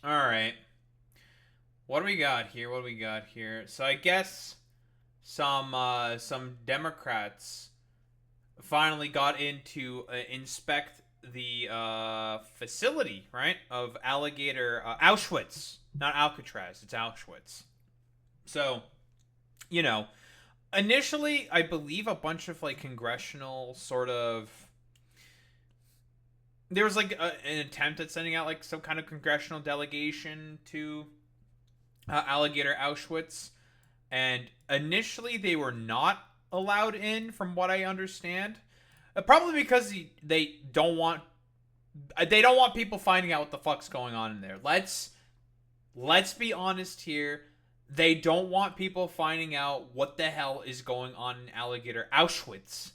All right. What do we got here? What do we got here? So I guess some Democrats finally got in to inspect the facility, right, of Alligator Auschwitz, not Alcatraz. It's Auschwitz. So you know, initially, I believe a bunch of like congressional sort of there was like an attempt at sending out like some kind of congressional delegation to Alligator Auschwitz, and initially they were not allowed in, from what I understand. Probably because they don't want people finding out what the fuck's going on in there. Let's be honest here. They don't want people finding out what the hell is going on in Alligator Auschwitz.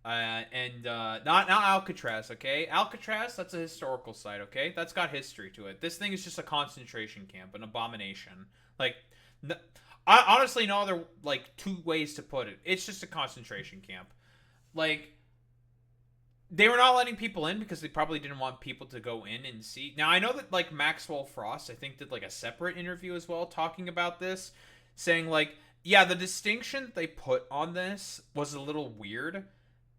And not Alcatraz, okay? Alcatraz, that's a historical site, okay? That's got history to it. This thing is just a concentration camp, an abomination. Like, honestly, no other like two ways to put it. It's just a concentration camp. Like, they were not letting people in because they probably didn't want people to go in and see. Now I know that like Maxwell Frost, I think, did like a separate interview as well talking about this, saying like, yeah, the distinction they put on this was a little weird.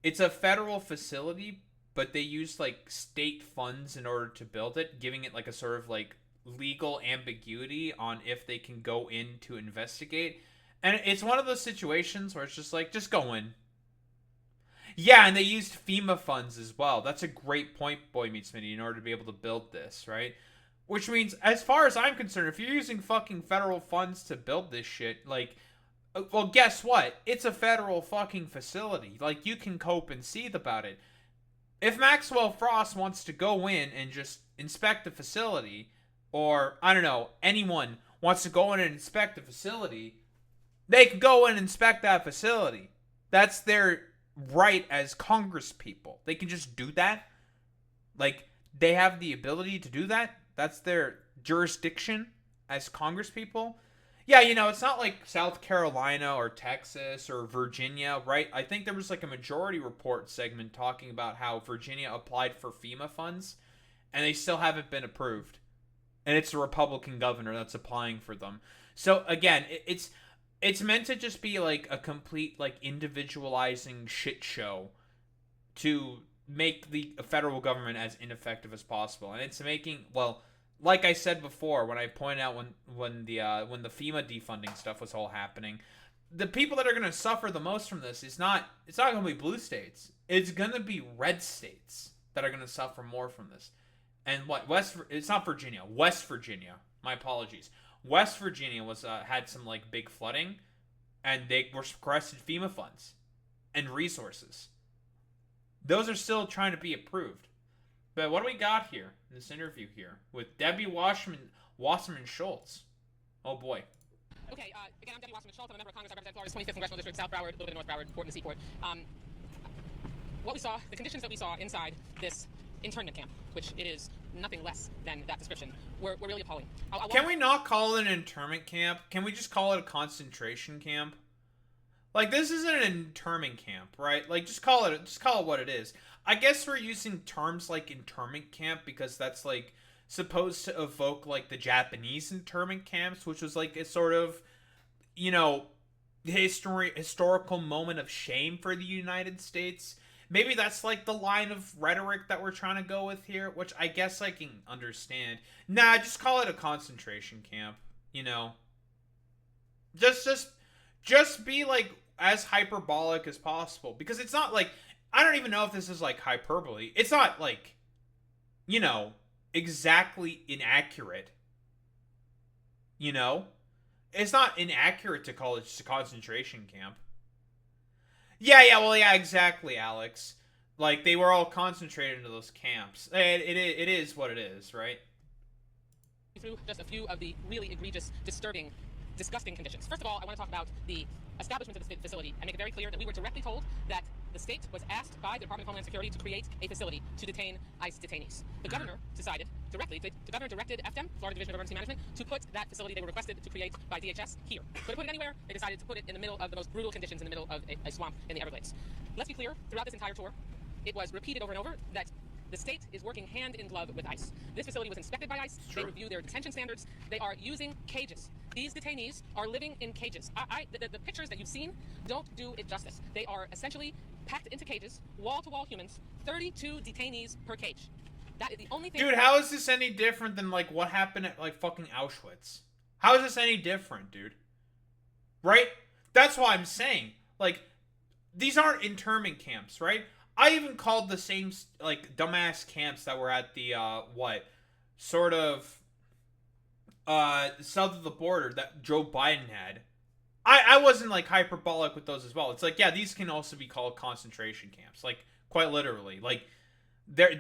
It's a federal facility, but they used like state funds in order to build it, giving it like a sort of like legal ambiguity on if they can go in to investigate. And it's one of those situations where it's just like, just go in. Yeah, and they used FEMA funds as well. That's a great point, Boy Meets Smitty, in order to be able to build this, right? Which means, as far as I'm concerned, if you're using fucking federal funds to build this shit, like, well, guess what? It's a federal fucking facility. Like, you can cope and seethe about it. If Maxwell Frost wants to go in and just inspect the facility, or, I don't know, anyone wants to go in and inspect the facility, they can go in and inspect that facility. That's their right as Congress people. They can just do that. Like, they have the ability to do that. That's their jurisdiction as Congress people. Yeah, it's not like South Carolina or Texas or Virginia, right? I think there was like a Majority Report segment talking about how Virginia applied for FEMA funds and they still haven't been approved. And it's a Republican governor that's applying for them. So again, it's meant to just be like a complete like individualizing shit show to make the federal government as ineffective as possible. And it's making, well, like I said before, when I pointed out when the FEMA defunding stuff was all happening, the people that are going to suffer the most from this it's not going to be blue states. It's going to be red states that are going to suffer more from this. And it's not Virginia, West Virginia. My apologies. West Virginia was had some like big flooding, and they were requested FEMA funds and resources. Those are still trying to be approved. But what do we got here in this interview here with Debbie Wasserman Schultz? Oh boy. Okay, again, I'm Debbie Wasserman Schultz. I'm a member of Congress. I represent Florida's 25th Congressional District, South Broward, a little bit of North Broward, Port and Seaport. What we saw, the conditions that we saw inside this internment camp, which it is nothing less than that description, were really appalling. Can we not call it an internment camp? Can we just call it a concentration camp? Like, this isn't an internment camp, right? Like, just call it what it is. I guess we're using terms like internment camp because that's like supposed to evoke like the Japanese internment camps, which was like a sort of, historical moment of shame for the United States. Maybe that's like the line of rhetoric that we're trying to go with here, which I guess I can understand. Nah, just call it a concentration camp, Just be like as hyperbolic as possible, because it's not like, I don't even know if this is like hyperbole. It's not like, exactly inaccurate. It's not inaccurate to call it just a concentration camp. Yeah, exactly, Alex. Like, they were all concentrated into those camps. It is what it is, right? Through just a few of the really egregious, disturbing, disgusting conditions. First of all, I want to talk about the establishment of this facility and make it very clear that we were directly told that the state was asked by the Department of Homeland Security to create a facility to detain ICE detainees. The governor decided directly, the governor directed FDEM, Florida Division of Emergency Management, to put that facility they were requested to create by DHS here. Couldn't put it anywhere. They decided to put it in the middle of the most brutal conditions in the middle of a swamp in the Everglades. Let's be clear, throughout this entire tour, it was repeated over and over that The state is working hand in glove with ICE. This facility was inspected by ICE. They review their detention standards. They are using cages. These detainees are living in cages. The pictures that you've seen don't do it justice. They are essentially packed into cages, wall-to-wall humans, 32 detainees per cage. That is the only thing. Dude, how is this any different than, like, what happened at, like, fucking Auschwitz? How is this any different, dude? Right? That's why I'm saying, like, these aren't internment camps, right? I even called the same, like, dumbass camps that were at the, south of the border that Joe Biden had. I wasn't, like, hyperbolic with those as well. It's like, yeah, these can also be called concentration camps. Like, quite literally. Like,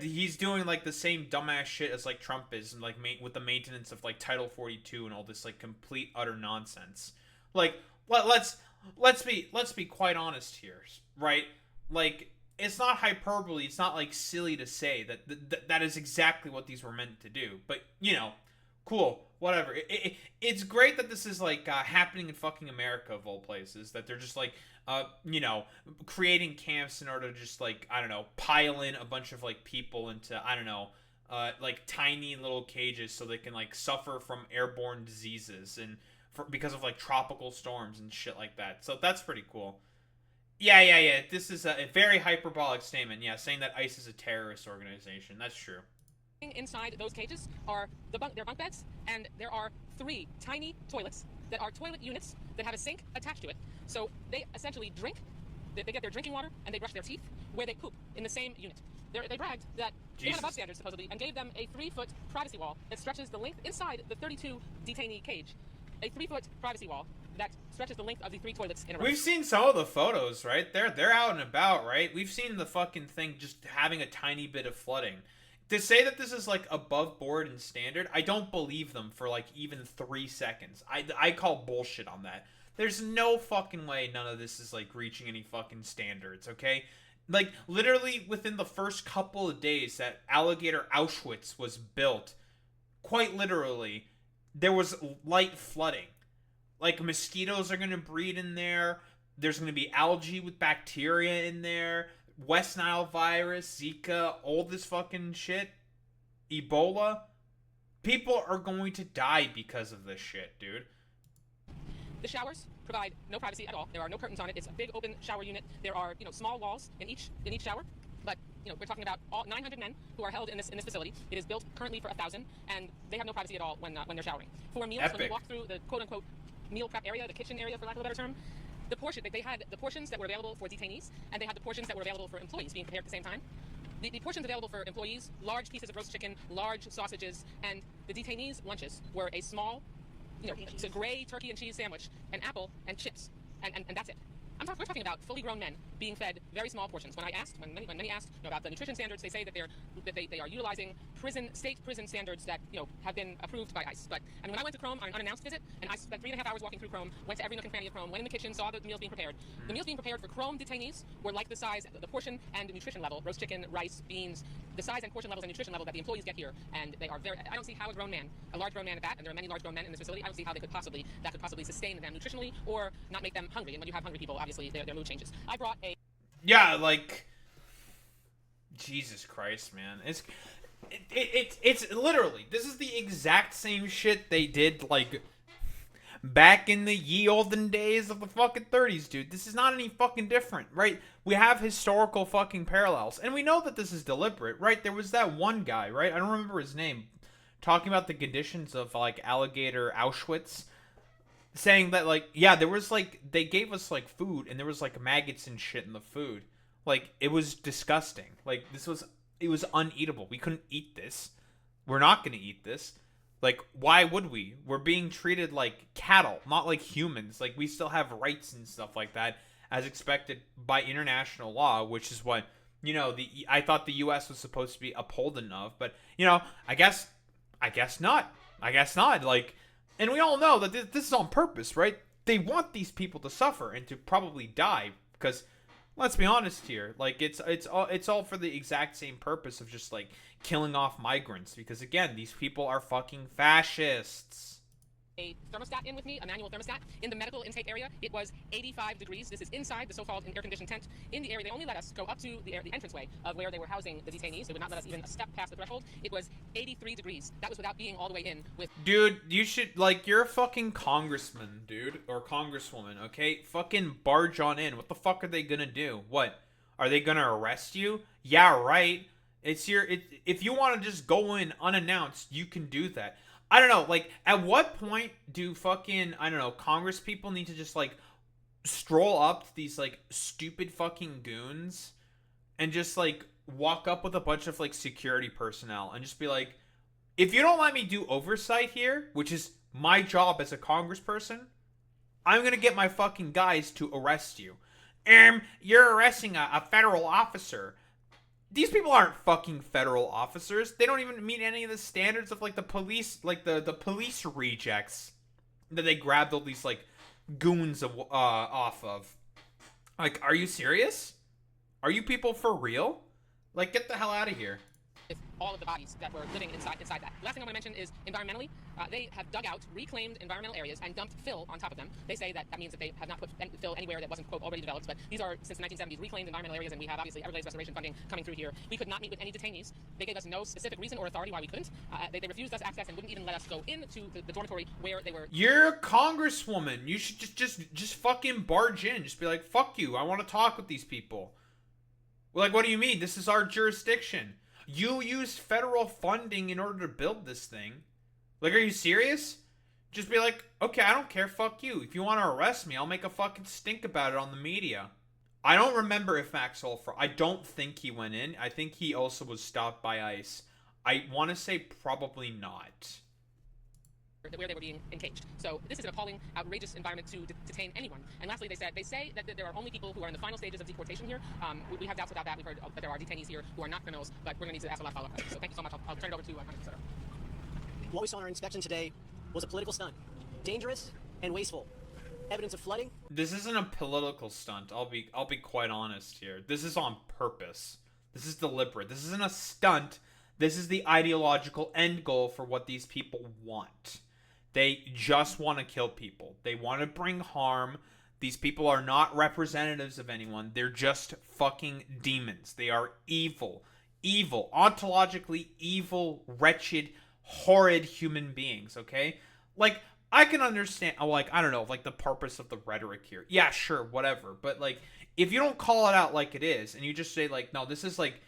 he's doing, like, the same dumbass shit as, like, Trump is, and, like, with the maintenance of, like, Title 42 and all this, like, complete, utter nonsense. Like, let's be quite honest here, right? Like, it's not hyperbole. It's not, like, silly to say that is exactly what these were meant to do. But, you know, cool, whatever. It's great that this is, like, happening in fucking America, of all places. That they're just, like, you know, creating camps in order to just, like, I don't know, pile in a bunch of, like, people into, I don't know, like, tiny little cages so they can, like, suffer from airborne diseases and because of, like, tropical storms and shit like that. So that's pretty cool. Yeah. This is a very hyperbolic statement. Yeah, saying that ICE is a terrorist organization. That's true. Inside those cages are their bunk beds, and there are 3 tiny toilets that are toilet units that have a sink attached to it. So they essentially drink, they get their drinking water, and they brush their teeth where they poop in the same unit. They bragged that they went above standards, supposedly, and gave them a 3-foot privacy wall that stretches the length inside the 32 detainee cage. A 3-foot privacy wall that stretches the length of the 3 toilets in a row. We've seen some of the photos, right? They're out and about, right? We've seen the fucking thing just having a tiny bit of flooding. To say that this is, like, above board and standard, I don't believe them for, like, even 3 seconds. I call bullshit on that. There's no fucking way none of this is, like, reaching any fucking standards, okay? Like, literally within the first couple of days that Alligator Auschwitz was built, quite literally, there was light flooding. Like, mosquitoes are going to breed in there. There's going to be algae with bacteria in there. West Nile virus, Zika, all this fucking shit. Ebola. People are going to die because of this shit, dude. The showers provide no privacy at all. There are no curtains on it. It's a big open shower unit. There are, small walls in each shower. But, we're talking about all 900 men who are held in this facility. It is built currently for 1,000, and they have no privacy at all when they're showering. For meals, when we walk through the quote-unquote meal prep area, the kitchen area, for lack of a better term, they had the portions that were available for detainees, and they had the portions that were available for employees being prepared at the same time. The portions available for employees, large pieces of roast chicken, large sausages, and the detainees' lunches were a small, it's a gray turkey and cheese sandwich, an apple, and chips, and that's it. We're talking about fully grown men being fed very small portions. When many asked about the nutrition standards, they say that they are utilizing state prison standards that have been approved by ICE. But when I went to Chrome on an unannounced visit, and I spent 3.5 hours walking through Chrome, went to every nook and cranny of Chrome, went in the kitchen, saw the meals being prepared. The meals being prepared for Chrome detainees were like the size, the portion and the nutrition level, roast chicken, rice, beans, the size and portion levels and nutrition level that the employees get here, and they are I don't see how a large grown man at that, and there are many large grown men in this facility, I don't see how that could possibly sustain them nutritionally or not make them hungry. And when you have hungry people, obviously their mood changes. I brought a... Yeah, like... Jesus Christ, man. It's literally... This is the exact same shit they did, like... back in the ye olden days of the fucking 30s, dude. This is not any fucking different, right? We have historical fucking parallels. And we know that this is deliberate, right? There was that one guy, right? I don't remember his name. Talking about the conditions of, like, Alligator Auschwitz. Saying that, like, yeah, there was, like, they gave us, like, food, and there was, like, maggots and shit in the food. Like, it was disgusting. Like, it was uneatable. We couldn't eat this. We're not gonna eat this. Like, why would we? We're being treated like cattle, not like humans. Like, we still have rights and stuff like that, as expected by international law, which is what, I thought the U.S. was supposed to be upholding of. But, I guess not. Like, and we all know that this is on purpose, right? They want these people to suffer and to probably die because, let's be honest here, like, it's all for the exact same purpose of just, like, killing off migrants because, again, these people are fucking fascists. a thermostat in with me, a manual thermostat. In the medical intake area, it was 85 degrees. This is inside the so-called air-conditioned tent. In the area, they only let us go up to the entranceway of where they were housing the detainees. They would not let us even a step past the threshold. It was 83 degrees. That was without being all the way in with... Dude, you should, like, you're a fucking congressman, dude, or congresswoman, okay? Fucking barge on in. What the fuck are they gonna do? What? Are they gonna arrest you? Yeah, right. If you want to just go in unannounced, you can do that. I don't know, like, at what point do fucking, I don't know, Congress people need to just, like, stroll up to these, like, stupid fucking goons and just, like, walk up with a bunch of, like, security personnel and just be like, if you don't let me do oversight here, which is my job as a congressperson, I'm gonna get my fucking guys to arrest you. You're arresting a federal officer. These people aren't fucking federal officers. They don't even meet any of the standards of, like, the police, like, the police rejects that they grabbed all these, like, goons off of. Like, are you serious? Are you people for real? Like, get the hell out of here. With all of the bodies that were living inside that. Last thing I want to mention is environmentally, they have dug out reclaimed environmental areas and dumped fill on top of them. They say that means that they have not put fill anywhere that wasn't, quote, already developed, but these are, since the 1970s, reclaimed environmental areas, and we have, obviously, Everglades restoration funding coming through here. We could not meet with any detainees. They gave us no specific reason or authority why we couldn't. They refused us access and wouldn't even let us go into the dormitory where they were... You're a congresswoman. You should just fucking barge in. Just be like, fuck you. I want to talk with these people. Like, what do you mean? This is our jurisdiction. You used federal funding in order to build this thing. Like, are you serious? Just be like, okay, I don't care, fuck you. If you want to arrest me, I'll make a fucking stink about it on the media. I don't remember if Maxwell, I don't think he went in. I think he also was stopped by ICE. I want to say probably not. Where they were being encaged. So this is an appalling, outrageous environment to detain anyone. And lastly, they say that there are only people who are in the final stages of deportation here. We have doubts about that. We've heard that there are detainees here who are not criminals, but we're going to need to ask a lot of follow-up questions. So thank you so much. I'll turn it over to Congressman Soto. What we saw in our inspection today was a political stunt. Dangerous and wasteful. Evidence of flooding. This isn't a political stunt. I'll be quite honest here. This is on purpose. This is deliberate. This isn't a stunt. This is the ideological end goal for what these people want. They just want to kill people. They want to bring harm. These people are not representatives of anyone. They're just fucking demons. They are evil. Evil. Ontologically evil, wretched, horrid human beings, okay? Like, I can understand, like, I don't know, like, the purpose of the rhetoric here. Yeah, sure, whatever. But, like, if you don't call it out like it is, and you just say, like, no, this is, like,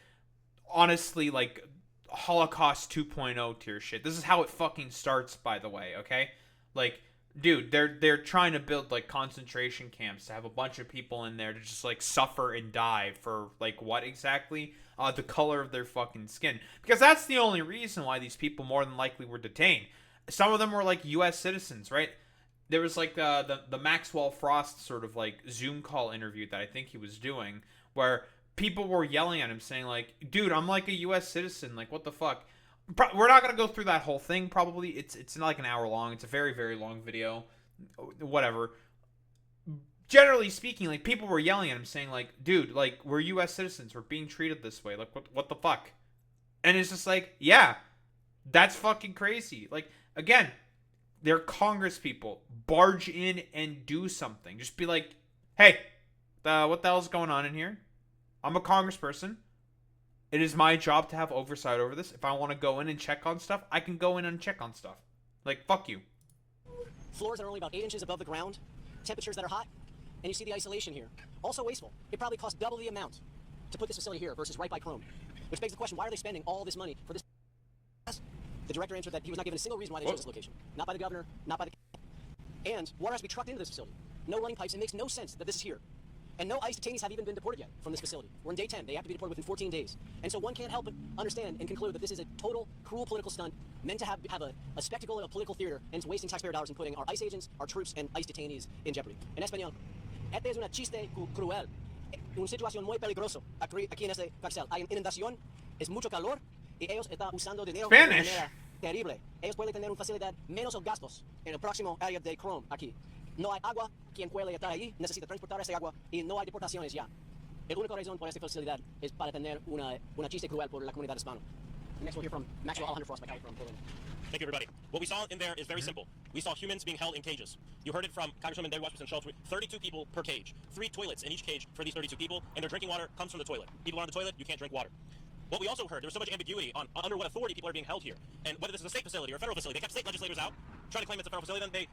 honestly, like, Holocaust 2.0 tier shit. This is how it fucking starts, by the way, okay? Like, dude, they're trying to build, like, concentration camps to have a bunch of people in there to just, like, suffer and die for, like, what exactly? The color of their fucking skin. Because that's the only reason why these people more than likely were detained. Some of them were, like, U.S. citizens, right? There was, like, the Maxwell Frost sort of, like, Zoom call interview that I think he was doing, where people were yelling at him saying, like, dude, I'm like a U.S. citizen. Like, what the fuck? We're not going to go through that whole thing, probably. It's not like an hour long. It's a very, very long video. Whatever. Generally speaking, like, people were yelling at him saying, like, dude, like, we're U.S. citizens. We're being treated this way. Like, what the fuck? And it's just like, yeah, that's fucking crazy. Like, again, they're Congress people. Barge in and do something. Just be like, hey, what the hell's going on in here? I'm a congressperson. It is my job to have oversight over this. If I want to go in and check on stuff, I can go in and check on stuff. Like, fuck you. Floors that are only about 8 inches above the ground. Temperatures that are hot. And you see the isolation here. Also wasteful. It probably costs double the amount to put this facility here versus right by Chrome. Which begs the question, why are they spending all this money for this? The director answered that he was not given a single reason why they chose this location. Not by the governor, not by the... And water has to be trucked into this facility. No running pipes. It makes no sense that this is here. And no ICE detainees have even been deported yet from this facility. We're in day 10. They have to be deported within 14 days. And so one can't help but understand and conclude that this is a total, cruel political stunt meant to have a spectacle of a political theater, and it's wasting taxpayer dollars and putting our ICE agents, our troops, and ICE detainees in jeopardy. En español, este es una chiste cruel. Una situación muy peligroso aquí en esta cárcel. Hay inundación, es mucho calor, y ellos están usando dinero de una manera terrible. Ellos pueden tener una facilidad menos gastos en el próximo área de Chrome aquí. No hay agua, quien puede estar allí necesita transportar ese agua y no hay deportaciones ya. La única razón por esta facilidad es para tener una chiste cruel por la comunidad hispana. Next we'll hear from Maxwell Alcatraz, my colleague from Berlin. Thank you, everybody. What we saw in there is very simple. We saw humans being held in cages. You heard it from Congresswoman Debbie Wasserman Schultz. 32 people per cage. 3 toilets in each cage for these 32 people, and their drinking water comes from the toilet. People are on the toilet, you can't drink water. What we also heard, there was so much ambiguity on under what authority people are being held here, and whether this is a state facility or a federal facility. They kept state legislators out, trying to claim it's a federal facility. Then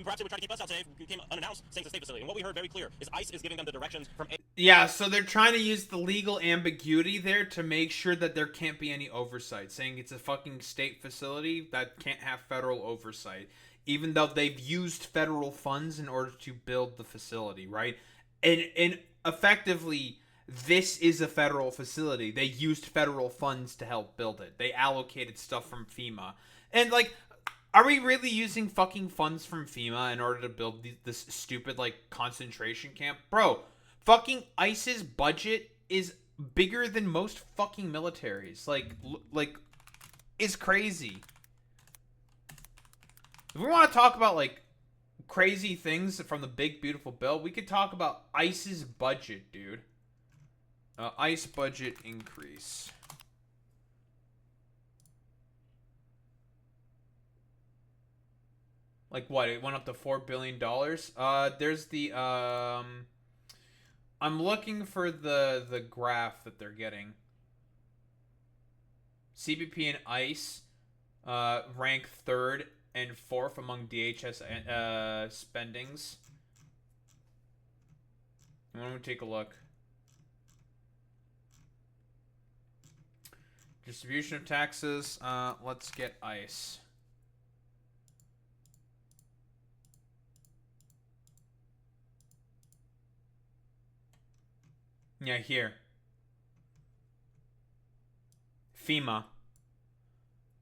perhaps they would try to keep us out today. If we came unannounced, saying it's a state facility. And what we heard very clear is ICE is giving them the directions from. Yeah, so they're trying to use the legal ambiguity there to make sure that there can't be any oversight, saying it's a fucking state facility that can't have federal oversight, even though they've used federal funds in order to build the facility, right? And effectively, this is a federal facility. They used federal funds to help build it. They allocated stuff from FEMA. And, like, are we really using fucking funds from FEMA in order to build this stupid, like, concentration camp? Bro, fucking ICE's budget is bigger than most fucking militaries. Like, is crazy. If we want to talk about, like, crazy things from the big, beautiful bill, we could talk about ICE's budget, dude. ICE budget increase. Like what? It went up to $4 billion. There's the I'm looking for the graph that they're getting. CBP and ICE rank 3rd and 4th among DHS spendings. Why don't we take a look? Distribution of taxes. Let's get ICE. Yeah, here. FEMA.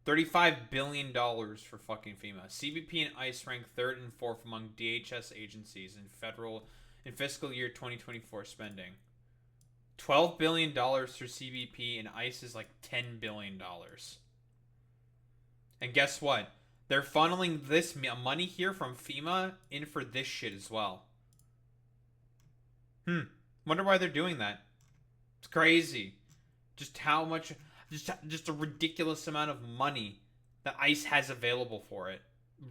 $35 billion for fucking FEMA. CBP and ICE rank 3rd and 4th among DHS agencies in fiscal year 2024 spending. $12 billion for CBP, and ICE is like $10 billion. And guess what? They're funneling this money here from FEMA in for this shit as well. Wonder why they're doing that. It's crazy. Just how much, just a ridiculous amount of money that ICE has available for it.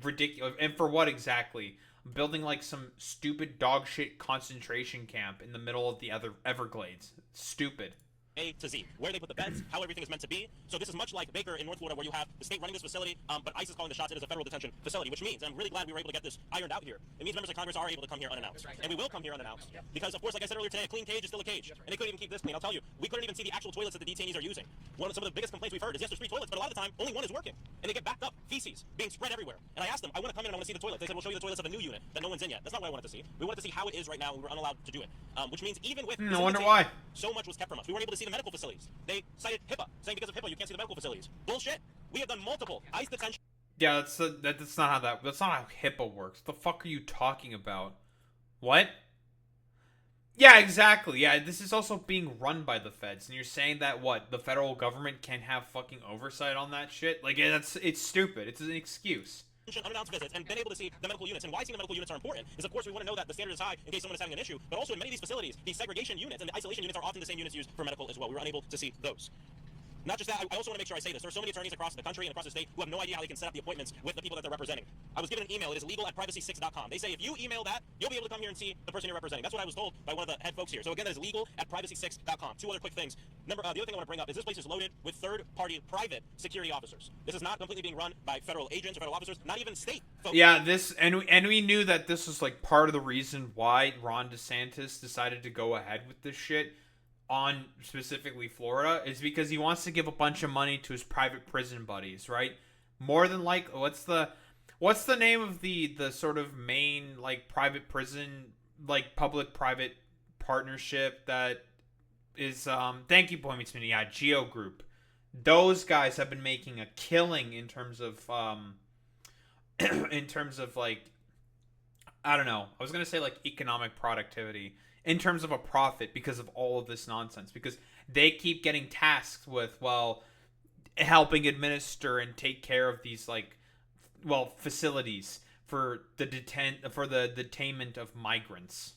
Ridiculous. And for what exactly? Building like some stupid dog shit concentration camp in the middle of the other Everglades. Stupid. A to Z, where they put the beds, how everything is meant to be. So this is much like Baker in North Florida, where you have the state running this facility, but ICE is calling the shots. It is a federal detention facility, which means, and I'm really glad we were able to get this ironed out here. It means members of Congress are able to come here unannounced. And we will come here unannounced. Because, of course, like I said earlier today, a clean cage is still a cage. And they couldn't even keep this clean. I'll tell you, we couldn't even see the actual toilets that the detainees are using. Some of the biggest complaints we've heard is, yes, there's 3 toilets, but a lot of the time, only one is working. And they get backed up, feces, being spread everywhere. And I asked them, I want to come in and I want to see the toilets. They said, we'll show you the toilets of a new unit that no one's in yet. That's not what I wanted to see. We wanted to see how it is right now, and we were unallowed to do it. Which means even with... I wonder why. So much was kept from us. We weren't able to see the medical facilities. They cited HIPAA, saying because of HIPAA you can't see the medical facilities. Bullshit. We have done multiple ICE detention. Yeah, that's not how that's not how HIPAA works. What the fuck are you talking about? What? Yeah, exactly. Yeah, this is also being run by the feds, and you're saying that what, the federal government can't have fucking oversight on that shit? Like, it's stupid. It's an excuse. Unannounced visits and been able to see the medical units. And why seeing the medical units are important is, of course, we want to know that the standard is high in case someone is having an issue. But also in many of these facilities, the segregation units and the isolation units are often the same units used for medical as well. We were unable to see those. Not just that, I also want to make sure I say this. There are so many attorneys across the country and across the state who have no idea how they can set up the appointments with the people that they're representing. I was given an email. It is legal at privacy6.com. They say if you email that, you'll be able to come here and see the person you're representing. That's what I was told by one of the head folks here. So again, that is legal at privacy6.com. 2 other quick things. The other thing I want to bring up is this place is loaded with third-party private security officers. This is not completely being run by federal agents or federal officers, not even state folks. Yeah, and we knew that this was like part of the reason why Ron DeSantis decided to go ahead with this shit on specifically Florida, is because he wants to give a bunch of money to his private prison buddies, right? More than like, what's the name of the sort of main like private prison, like public-private partnership that is thank you, Boy Meets Minnie. Yeah, Geo Group. Those guys have been making a killing in terms of like, I don't know, I was gonna say like economic productivity, in terms of a profit, because of all of this nonsense, because they keep getting tasked with, well, helping administer and take care of these like, well, facilities for the detainment of migrants.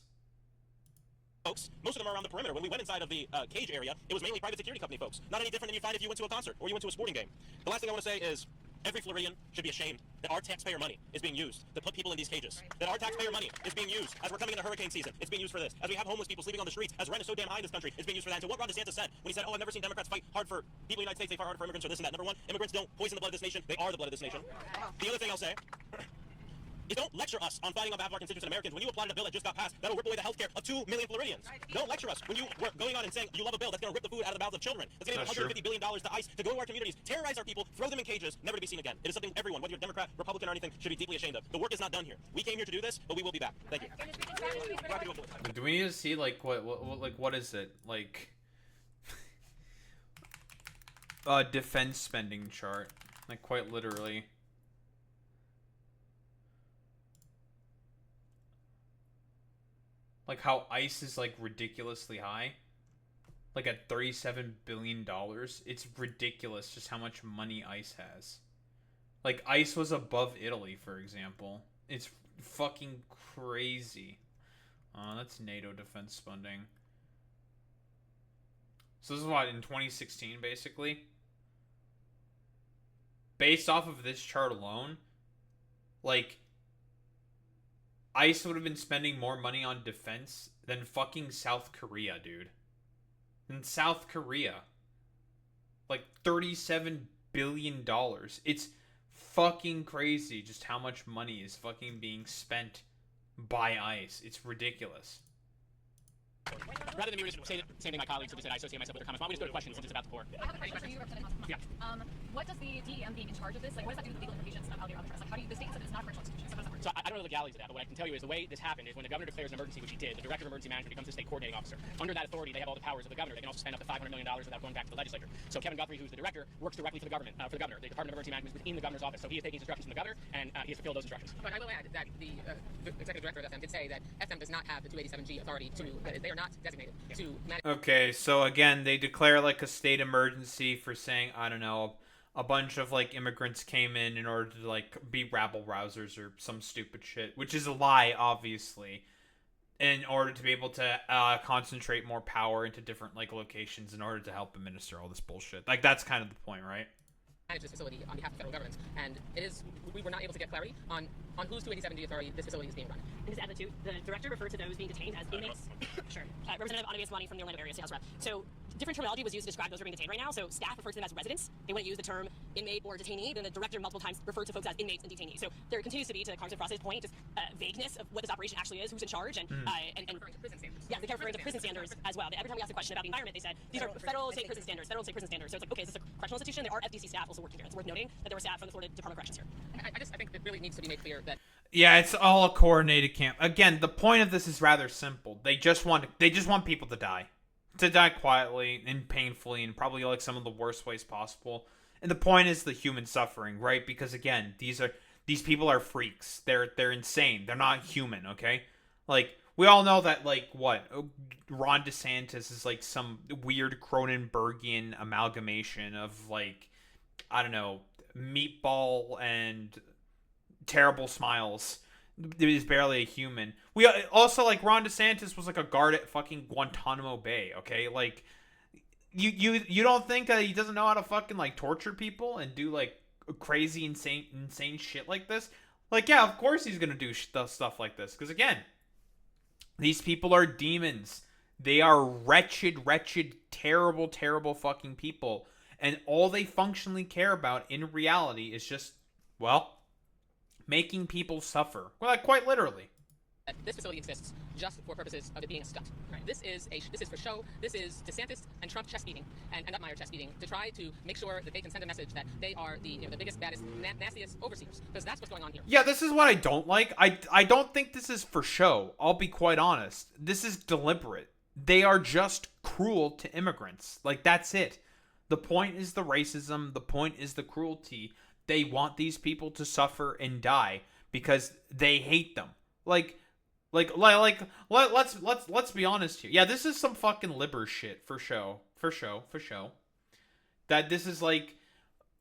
folks, most of them are around the perimeter. When we went inside of the cage area, it was mainly private security company folks. Not any different than you'd find if you went to a concert or you went to a sporting game. The last thing I want to say is every Floridian should be ashamed that our taxpayer money is being used to put people in these cages. That our taxpayer money is being used as we're coming into hurricane season. It's being used for this. As we have homeless people sleeping on the streets, as rent is so damn high in this country, it's being used for that. And to what Ron DeSantis said when he said, "Oh, I've never seen Democrats fight hard for people in the United States. They fight hard for immigrants or this and that." Number one, immigrants don't poison the blood of this nation. They are the blood of this nation. The other thing I'll say is don't lecture us on fighting on behalf of our constituents and Americans when you applauded a bill that just got passed that'll rip away the health care of 2 million Floridians. Don't lecture us when you were going on and saying you love a bill that's going to rip the food out of the mouths of children. That's going to give $150 billion to ICE to go to our communities, terrorize our people, throw them in cages, never to be seen again. It is something everyone, whether you're Democrat, Republican, or anything, should be deeply ashamed of. The work is not done here. We came here to do this, but we will be back. Thank you. Do we need to see like what is it like? Defense spending chart, like quite literally. Like how ICE is like ridiculously high, like at $37 billion. It's ridiculous just how much money ICE has. Like ICE was above Italy, for example. It's fucking crazy. That's NATO defense spending. So this is what, in 2016, basically? Based off of this chart alone, like, ICE would have been spending more money on defense than fucking South Korea, dude. In South Korea. Like, $37 billion. It's fucking crazy just how much money is fucking being spent by ICE. It's ridiculous. Rather than me say the same thing my colleagues who said I associate myself with their comments, why don't we just go to questions since it's about the core? I have a question for you, Representative Hoffman. Yeah. What does the DEM being in charge of this, like, what does that do to the legal implications of Alligator Alcatraz? Like, how do you, the state said it's not a correctional institution, so how does that work? So I don't know the legalities of that, but what I can tell you is the way this happened is when the governor declares an emergency, which he did, the director of emergency management becomes the state coordinating officer. Under that authority, they have all the powers of the governor. They can also spend up to $500 million without going back to the legislature. So Kevin Guthrie, who's the director, works directly for the government, for the governor. The Department of Emergency Management is within the governor's office, so he is taking instructions from the governor, and he has fulfilled those instructions. But I will add that the executive director of FM did say that FM does not have the 287G authority to, they are not designated to manage. Okay, so again, they declare like a state emergency for saying, I don't know, a bunch of like immigrants came in order to like be rabble rousers or some stupid shit, which is a lie, obviously, in order to be able to concentrate more power into different like locations in order to help administer all this bullshit. Like that's kind of the point, right? Manage this facility on behalf of federal government, and it is we were not able to get clarity on whose 287G authority this facility is being run. And just add that too, the director referred to those being detained as inmates. Sure. Representative Anavias from the Orlando area, State House Rep. So different terminology was used to describe those who are being detained right now. So staff referred to them as residents. They wouldn't use the term inmate or detainee. Then the director multiple times referred to folks as inmates and detainees. So there continues to be, to Congressman Frost's point, just vagueness of what this operation actually is, who's in charge, and Referring to prison standards. yeah, they kept referring to prison standards as well. Every time we asked a question about the environment, they said these are federal state prison standards. Federal state prison standards. So it's like, okay, is this a correctional institution? There are FDC staff also working here. It's worth noting that there were staff from the Florida Department of Corrections here. I think it really needs to be made clear that. Yeah, it's all a coordinated camp. Again, the point of this is rather simple. They just want people to die quietly and painfully, and probably like some of the worst ways possible. And the point is the human suffering, right? Because again, these people are freaks. They're insane. They're not human. Okay, like we all know that. Like what Ron DeSantis is like some weird Cronenbergian amalgamation of like I don't know, meatball and terrible smiles. Is barely a human. We also like Ron DeSantis was like a guard at fucking Guantanamo Bay. Okay, like you don't think that he doesn't know how to fucking like torture people and do like crazy insane shit like this? Like yeah, of course he's gonna do stuff like this because again, these people are demons. They are wretched, terrible fucking people, and all they functionally care about in reality is just well. Making people suffer. Well, like, quite literally. This facility exists just for purposes of it being a stunt. Right? This is for show. This is DeSantis and Trump chest beating and Upmeyer chest beating to try to make sure that they can send a message that they are the biggest, baddest, nastiest overseers. Because that's what's going on here. Yeah, this is what I don't like. I don't think this is for show. I'll be quite honest. This is deliberate. They are just cruel to immigrants. Like that's it. The point is the racism. The point is the cruelty. They want these people to suffer and die because they hate them. Let's be honest here. Yeah, this is some fucking liber shit for show. That this is like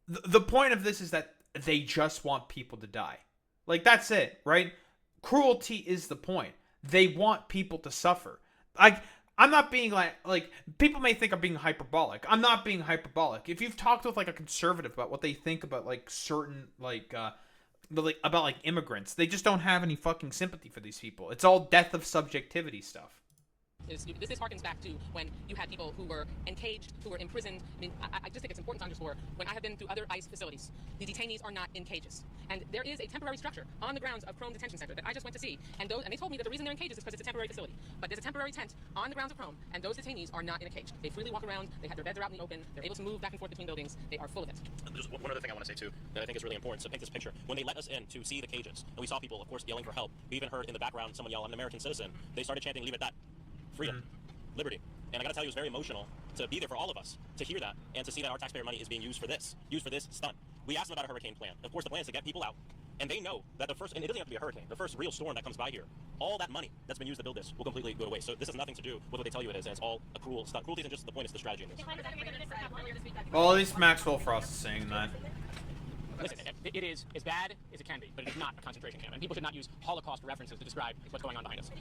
the point of this is that they just want people to die. Like that's it, right? Cruelty is the point. They want people to suffer. I'm not being like people may think I'm being hyperbolic. I'm not being hyperbolic. If you've talked with like a conservative about what they think about like certain about like immigrants, they just don't have any fucking sympathy for these people. It's all death of subjectivity stuff. This harkens back to when you had people who were encaged, who were imprisoned. I mean, I just think it's important to underscore, when I have been through other ICE facilities, the detainees are not in cages. And there is a temporary structure on the grounds of Chrome Detention Center that I just went to see. And they told me that the reason they're in cages is because it's a temporary facility. But there's a temporary tent on the grounds of Chrome, and those detainees are not in a cage. They freely walk around, their beds are out in the open, they're able to move back and forth between buildings, they are full of it. There's one other thing I want to say too that I think is really important. So paint this picture. When they let us in to see the cages, and we saw people, of course, yelling for help. We even heard in the background someone yell, "I'm an American citizen." They started chanting, "Leave it at that. Freedom. Liberty." And I gotta tell you, it was very emotional to be there for all of us, to hear that, and to see that our taxpayer money is being used for this stunt. We asked them about a hurricane plan. Of course, the plan is to get people out, and they know that and it doesn't have to be a hurricane, the first real storm that comes by here, all that money that's been used to build this will completely go to waste. So this has nothing to do with what they tell you it is, and it's all a cruel stunt. Cruelty isn't just the point, it's the strategy in this. Well, at least Maxwell Frost is saying that. Listen, it is as bad as it can be, but it is not a concentration camp, and people should not use Holocaust references to describe what's going on behind us.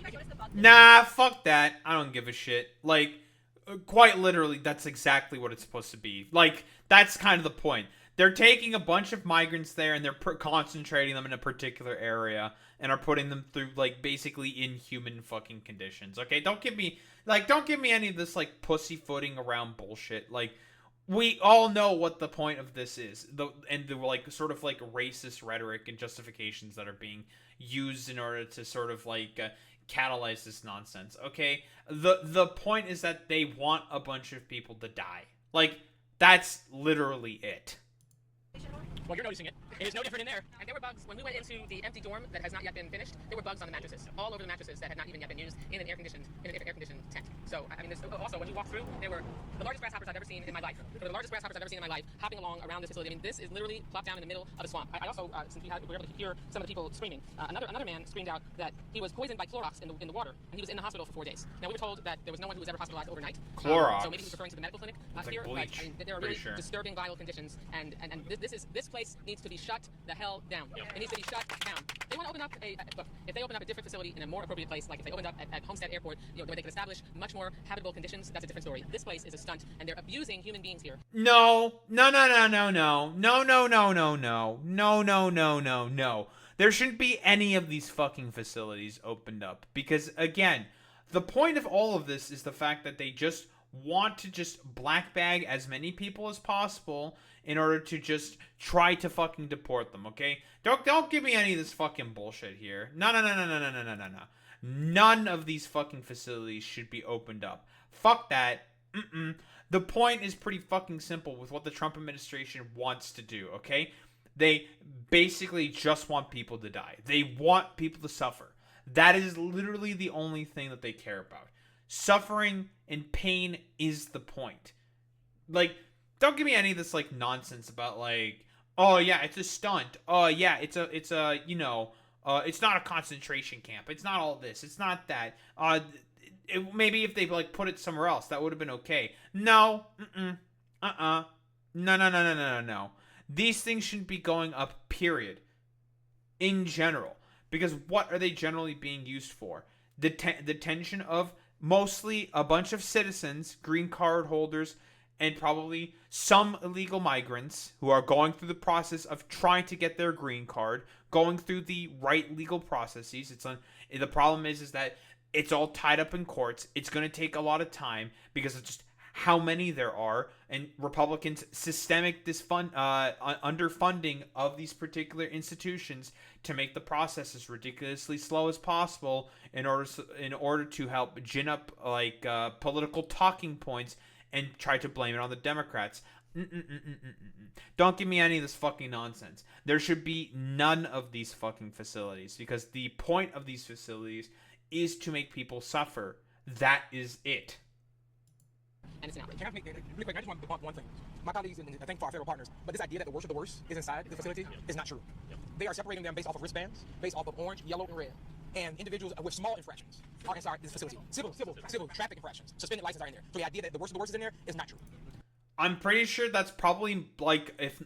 Nah, fuck that. I don't give a shit. Like, quite literally, that's exactly what it's supposed to be. Like, that's kind of the point. They're taking a bunch of migrants there, and they're concentrating them in a particular area, and are putting them through, like, basically inhuman fucking conditions. Okay, don't give me any of this, like, pussyfooting around bullshit. Like, we all know what the point of this is, the like sort of like racist rhetoric and justifications that are being used in order to sort of like catalyze this nonsense. Okay, the point is that they want a bunch of people to die. Like, that's literally it. Well, you're noticing it. It is no different in there. And there were bugs when we went into the empty dorm that has not yet been finished. There were bugs on the mattresses, all over the mattresses that had not even yet been used in an air-conditioned tent. So I mean, also when you walk through, there were the largest grasshoppers I've ever seen in my life. They were the largest grasshoppers I've ever seen in my life, hopping along around this facility. I mean, this is literally plopped down in the middle of a swamp. I also, since we were able to hear some of the people screaming, another man screamed out that he was poisoned by Clorox in the water, and he was in the hospital for 4 days. Now we were told that there was no one who was ever hospitalized overnight. Clorox. So maybe he was referring to the medical clinic here. Bleach. But I mean, there are really disturbing, vile conditions, and this place needs to be shut the hell down. It needs to be shut down. They want to open up look, if they open up a different facility in a more appropriate place, like if they opened up at Homestead Airport, where they can establish much more habitable conditions, that's a different story. This place is a stunt, and they're abusing human beings here. No. There shouldn't be any of these fucking facilities opened up, because again, the point of all of this is the fact that they just want to just black bag as many people as possible in order to just try to fucking deport them, okay? Don't give me any of this fucking bullshit here. No. None of these fucking facilities should be opened up. Fuck that. The point is pretty fucking simple with what the Trump administration wants to do, okay? They basically just want people to die. They want people to suffer. That is literally the only thing that they care about. Suffering and pain is the point. Like, don't give me any of this like nonsense about like, oh yeah, it's a stunt. Oh yeah, it's a it's not a concentration camp. It's not all this. It's not that. Maybe if they like put it somewhere else, that would have been okay. No. No. These things shouldn't be going up, period. In general. Because what are they generally being used for? The detention of mostly a bunch of citizens, green card holders, and probably some illegal migrants who are going through the process of trying to get their green card, going through the right legal processes. The problem is that it's all tied up in courts. It's going to take a lot of time because of just how many there are, and Republicans' systemic underfunding of these particular institutions to make the process as ridiculously slow as possible in order to help gin up like political talking points and try to blame it on the Democrats. Don't give me any of this fucking nonsense. There should be none of these fucking facilities, because the point of these facilities is to make people suffer. That is it. And it's an outrage. Can I make really quick? I just want to bump one thing. My colleagues, and I think for our federal partners, but this idea that the worst of the worst is inside the facility is not true. They are separating them based off of wristbands, based off of orange, yellow, and red. And individuals with small infractions are inside this facility. Civil traffic infractions, suspended licenses are in there. So the idea that the worst of the worst is in there is not true. I'm pretty sure that's probably like if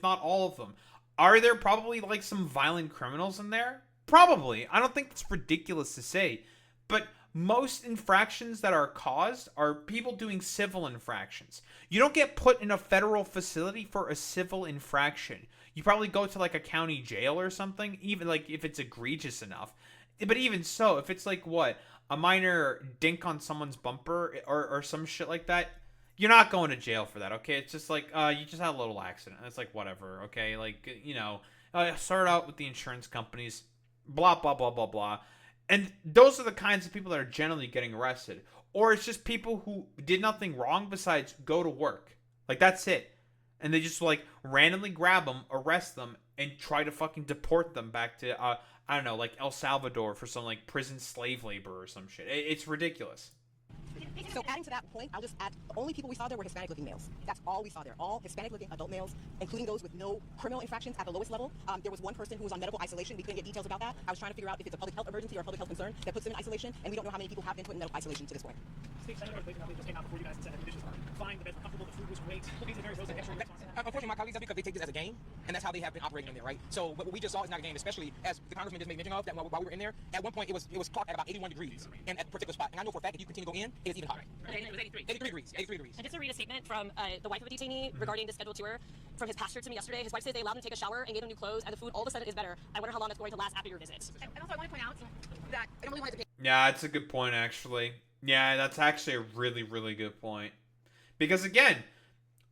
not all of them. Are there probably like some violent criminals in there? Probably. I don't think that's ridiculous to say. But most infractions that are caused are people doing civil infractions. You don't get put in a federal facility for a civil infraction. You probably go to like a county jail or something, even like if it's egregious enough. But even so, if it's like what, a minor dink on someone's bumper or some shit like that, you're not going to jail for that, okay? It's just like, you just had a little accident. It's like, whatever, okay? Like, you know, start out with the insurance companies, blah, blah, blah, blah, blah. And those are the kinds of people that are generally getting arrested. Or it's just people who did nothing wrong besides go to work. Like, that's it. And they just, like, randomly grab them, arrest them, and try to fucking deport them back to, I don't know, like El Salvador for some, like, prison slave labor or some shit. It's ridiculous. So adding to that point, I'll just add, the only people we saw there were Hispanic-looking males. That's all we saw there. All Hispanic-looking adult males, including those with no criminal infractions at the lowest level. There was one person who was on medical isolation. We couldn't get details about that. I was trying to figure out if it's a public health emergency or a public health concern that puts them in isolation, and we don't know how many people have been put in medical isolation to this point. State Senator Blake just came out before you guys and said that conditions were fine, the beds were comfortable, the food was great. These are very those extra. Unfortunately, my colleagues have because they take this as a game, and that's how they have been operating in there, right? So what we just saw is not a game, especially as the congressman just made mention of, that while we were in there, at one point it was clocked at about 81 degrees in a particular spot. And I know for a fact if you continue to go in, it is even hotter. It was 83. 83 degrees. 83 degrees. And just to read a statement from the wife of a detainee regarding the scheduled tour from his pastor to me yesterday. His wife says they allowed him to take a shower and gave him new clothes, and the food all of a sudden is better. I wonder how long that's going to last after your visit. And also, I want to point out that I don't really want to pay. Yeah, that's a good point, actually. Yeah, that's actually a really, really good point. Because, again,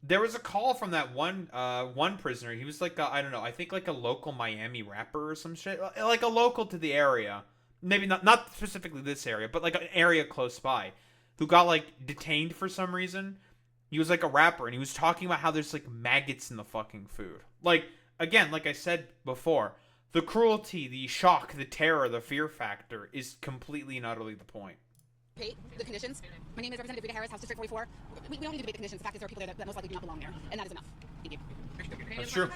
there was a call from that one prisoner. He was like, I don't know, I think like a local Miami rapper or some shit. Like a local to the area. Maybe not specifically this area, but like an area close by. Who got like detained for some reason. He was like a rapper, and he was talking about how there's like maggots in the fucking food. Like, again, like I said before, the cruelty, the shock, the terror, the fear factor is completely and utterly the point. Debate the conditions. My name is Representative Rita Harris, House District 44. We don't need to debate the conditions. The fact is there are people there that most likely do not belong there, and that is enough. Thank you. That's true.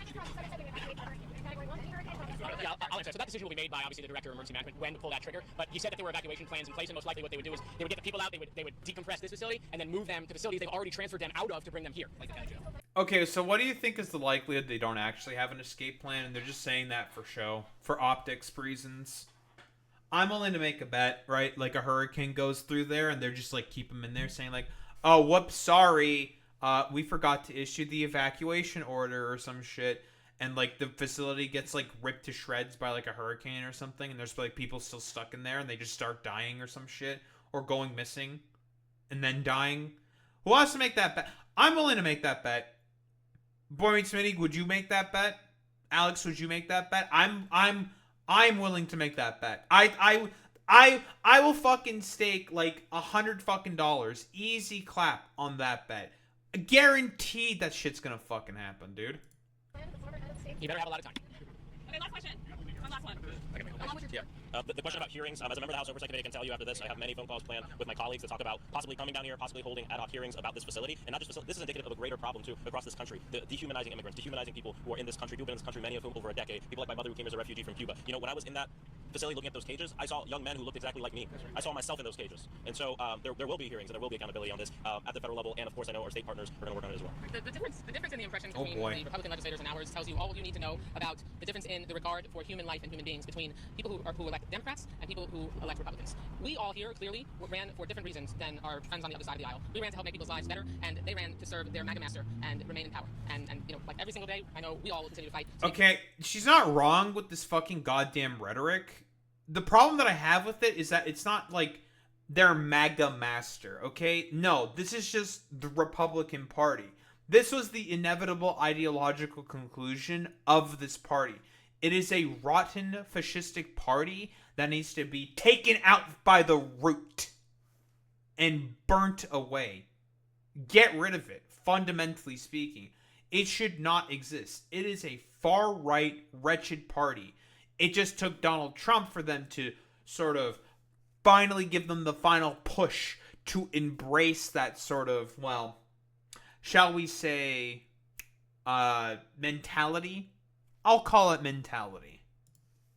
Yeah, I'll answer. So that decision will be made by obviously the director of emergency management when to pull that trigger. But he said that there were evacuation plans in place, and most likely what they would do is they would get the people out, they would decompress this facility, and then move them to facilities they've already transferred them out of to bring them here, like the county jail. Okay, so what do you think is the likelihood they don't actually have an escape plan, and they're just saying that for show, for optics reasons? I'm willing to make a bet, right? Like a hurricane goes through there, and they're just like keep them in there, saying like, "Oh, whoops, sorry, we forgot to issue the evacuation order or some shit." And, like, the facility gets, like, ripped to shreds by, like, a hurricane or something. And there's, like, people still stuck in there. And they just start dying or some shit. Or going missing. And then dying. Who wants to make that bet? I'm willing to make that bet. Boy Meets Smitty, would you make that bet? Alex, would you make that bet? I'm willing to make that bet. I will fucking stake, like, $100 fucking dollars. Easy clap on that bet. Guaranteed that shit's gonna fucking happen, dude. You better have a lot of time. Okay, last question. One last one. Yeah. The question about hearings, as a member of the House Oversight Committee, I can tell you after this, I have many phone calls planned with my colleagues to talk about possibly coming down here, possibly holding ad hoc hearings about this facility, and not just facility. This is indicative of a greater problem, too, across this country. The dehumanizing immigrants, dehumanizing people who are in this country, who've been in this country, many of whom over a decade. People like my mother who came as a refugee from Cuba. You know, when I was in that facility looking at those cages, I saw young men who looked exactly like me. I saw myself in those cages. And so there will be hearings and there will be accountability on this at the federal level, and of course I know our state partners are going to work on it as well. The difference in the impression Oh, between boy. the Republican legislators and ours tells you all you need to know about the difference in the regard for human life and human beings between people who elect Democrats and people who elect Republicans. We all here clearly ran for different reasons than our friends on the other side of the aisle. We ran to help make people's lives better, and they ran to serve their MAGA master and remain in power. And you know, like every single day, I know we all will continue to fight. Okay, she's not wrong with this fucking goddamn rhetoric. The problem that I have with it is that it's not like their MAGA master, okay? No, this is just the Republican Party. This was the inevitable ideological conclusion of this party. It is a rotten, fascistic party that needs to be taken out by the root and burnt away. Get rid of it, fundamentally speaking. It should not exist. It is a far-right, wretched party. It just took Donald Trump for them to sort of finally give them the final push to embrace that sort of, well, shall we say, mentality? I'll call it mentality.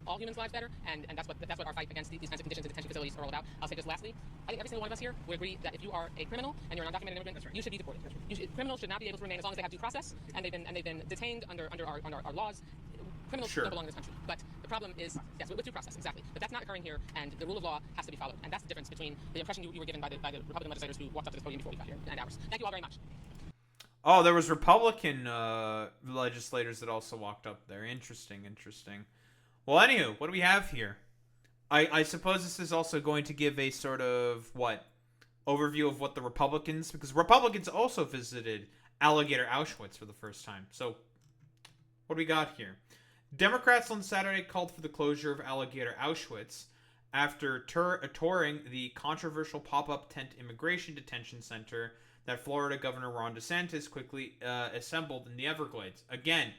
All humans' lives better, and that's what our fight against these kinds of conditions in detention facilities are all about. I'll say just lastly, I think every single one of us here would agree that if you are a criminal and you're an undocumented immigrant, you should be deported. Criminals should not be able to remain as long as they have due process, and they've been detained under our laws. Criminals Sure. don't belong in this country. But the problem is, yes, with due process, exactly. But that's not occurring here, and the rule of law has to be followed. And that's the difference between the impression you were given by the Republican legislators who walked up to this podium before we got here and ours. Thank you all very much. Oh, there was Republican legislators that also walked up there. Interesting. Well, anywho, what do we have here? I suppose this is also going to give a sort of, overview of what the Republicans, because Republicans also visited Alligator Auschwitz for the first time. So, what do we got here? Democrats on Saturday called for the closure of Alligator Auschwitz after touring the controversial pop-up tent immigration detention center that Florida Governor Ron DeSantis quickly assembled in the Everglades. Again,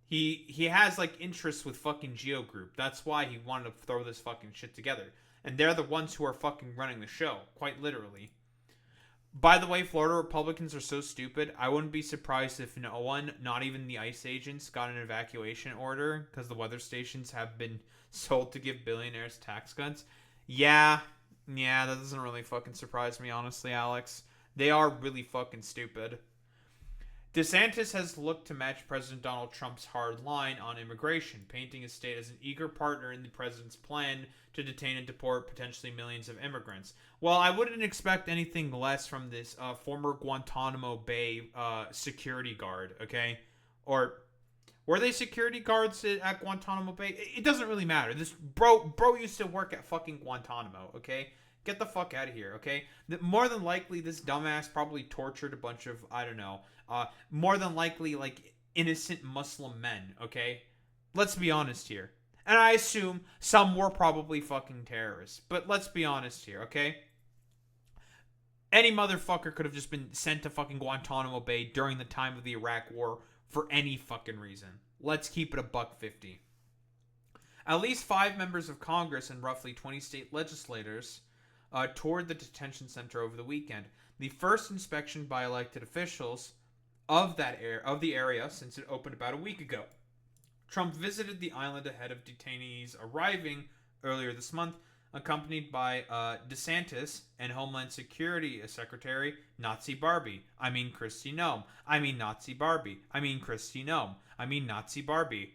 he has interests with fucking Geo Group. That's why he wanted to throw this fucking shit together. And they're the ones who are fucking running the show, quite literally. By the way, Florida Republicans are so stupid, I wouldn't be surprised if no one, not even the ICE agents, got an evacuation order because the weather stations have been sold to give billionaires tax cuts. Yeah, that doesn't really fucking surprise me, honestly, Alex. They are really fucking stupid. DeSantis has looked to match President Donald Trump's hard line on immigration, painting his state as an eager partner in the president's plan to detain and deport potentially millions of immigrants. Well, I wouldn't expect anything less from this former Guantanamo Bay security guard, okay? Or were they security guards at Guantanamo Bay? It doesn't really matter. This bro used to work at fucking Guantanamo, okay? Get the fuck out of here, okay? More than likely, this dumbass probably tortured a bunch of, I don't know, more than likely, innocent Muslim men, okay? Let's be honest here. And I assume some were probably fucking terrorists. But let's be honest here, okay? Any motherfucker could have just been sent to fucking Guantanamo Bay during the time of the Iraq War for any fucking reason. Let's keep it $1.50. At least 5 members of Congress and roughly 20 state legislators toured the detention center over the weekend. The first inspection by elected officials of the area since it opened about a week ago. Trump visited the island ahead of detainees arriving earlier this month, accompanied by DeSantis and Homeland Security Secretary Nazi Barbie. I mean Kristi Noem. I mean Nazi Barbie. I mean Kristi Noem. I mean Nazi Barbie.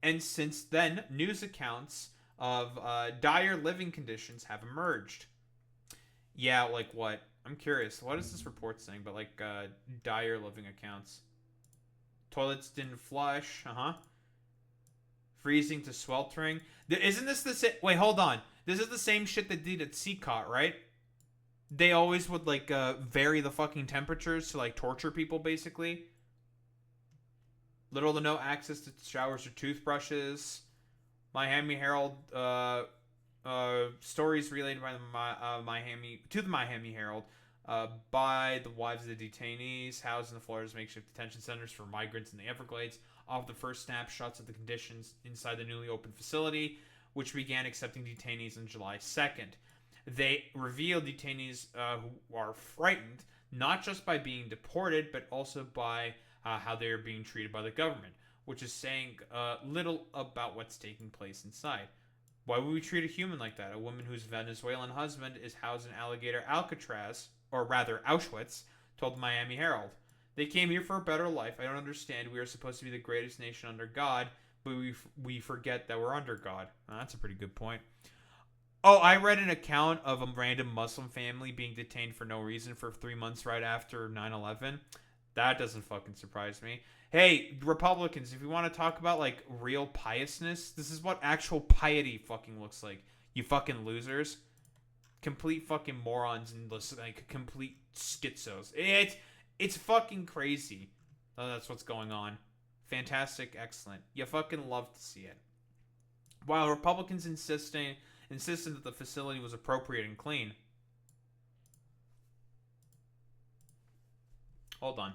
And since then, news accounts of dire living conditions have emerged. Yeah, like what? I'm curious. What is this report saying? But dire living accounts. Toilets didn't flush. Freezing to sweltering. Isn't this the same? Wait, hold on. This is the same shit they did at CCOT, right? They always would vary the fucking temperatures to torture people, basically. Little to no access to showers or toothbrushes. Miami Herald stories related by the Miami Herald by the wives of the detainees housed in the Florida's makeshift detention centers for migrants in the Everglades offer the first snapshots of the conditions inside the newly opened facility, which began accepting detainees on July 2nd. They revealed detainees who are frightened, not just by being deported, but also by how they are being treated by the government, which is saying little about what's taking place inside. Why would we treat a human like that? A woman whose Venezuelan husband is housed in Alligator Alcatraz, or rather Auschwitz, told the Miami Herald. They came here for a better life. I don't understand. We are supposed to be the greatest nation under God, but we forget that we're under God. That's a pretty good point. Oh, I read an account of a random Muslim family being detained for no reason for 3 months right after 9/11. That doesn't fucking surprise me. Hey, Republicans, if you want to talk about real piousness, this is what actual piety fucking looks like. You fucking losers. Complete fucking morons and complete schizos. It's fucking crazy. Oh, that's what's going on. Fantastic, excellent. You fucking love to see it. While Republicans insisted that the facility was appropriate and clean. Hold on.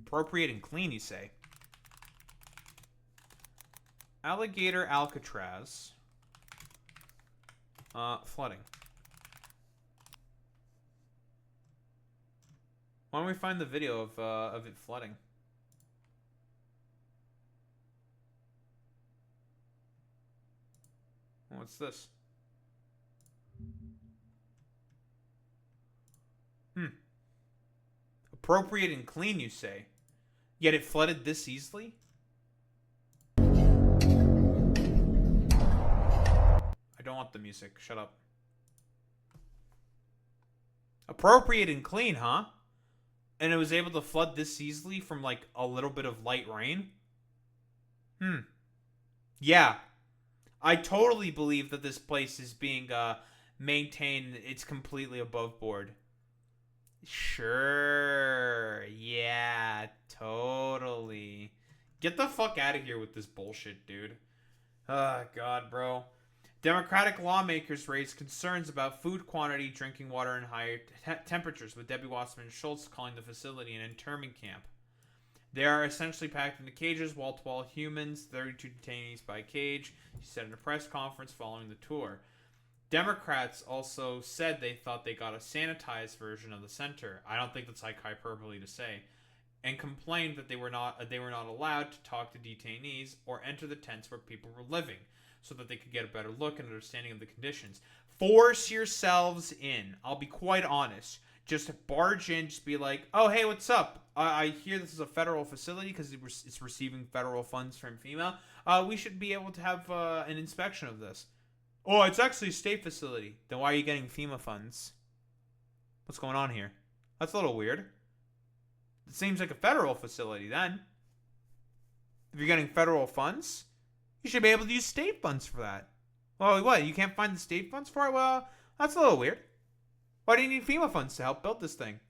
Appropriate and clean, you say? Alligator Alcatraz. Flooding. Why don't we find the video of it flooding? What's this? Appropriate and clean, you say? Yet it flooded this easily? want the music. Shut up. Appropriate and clean, huh? And it was able to flood this easily from, like, a little bit of light rain? Yeah. I totally believe that this place is being, maintained. It's completely above board. Sure. Yeah, totally. Get the fuck out of here with this bullshit, dude. Oh, God, bro. Democratic lawmakers raised concerns about food quantity, drinking water, and higher temperatures, with Debbie Wasserman Schultz calling the facility an internment camp. They are essentially packed into cages, wall-to-wall humans, 32 detainees by cage, she said in a press conference following the tour. Democrats also said they thought they got a sanitized version of the center. I don't think that's like hyperbole to say. And complained that they were not allowed to talk to detainees or enter the tents where people were living, so that they could get a better look and understanding of the conditions. Force yourselves in. I'll be quite honest. Just barge in, just be like, oh, hey, what's up? I hear this is a federal facility because it's receiving federal funds from FEMA. We should be able to have an inspection of this. Oh, it's actually a state facility. Then why are you getting FEMA funds? What's going on here? That's a little weird. It seems like a federal facility then. If you're getting federal funds, you should be able to use state funds for that. Oh, what? You can't find the state funds for it? Well, that's a little weird. Why do you need FEMA funds to help build this thing?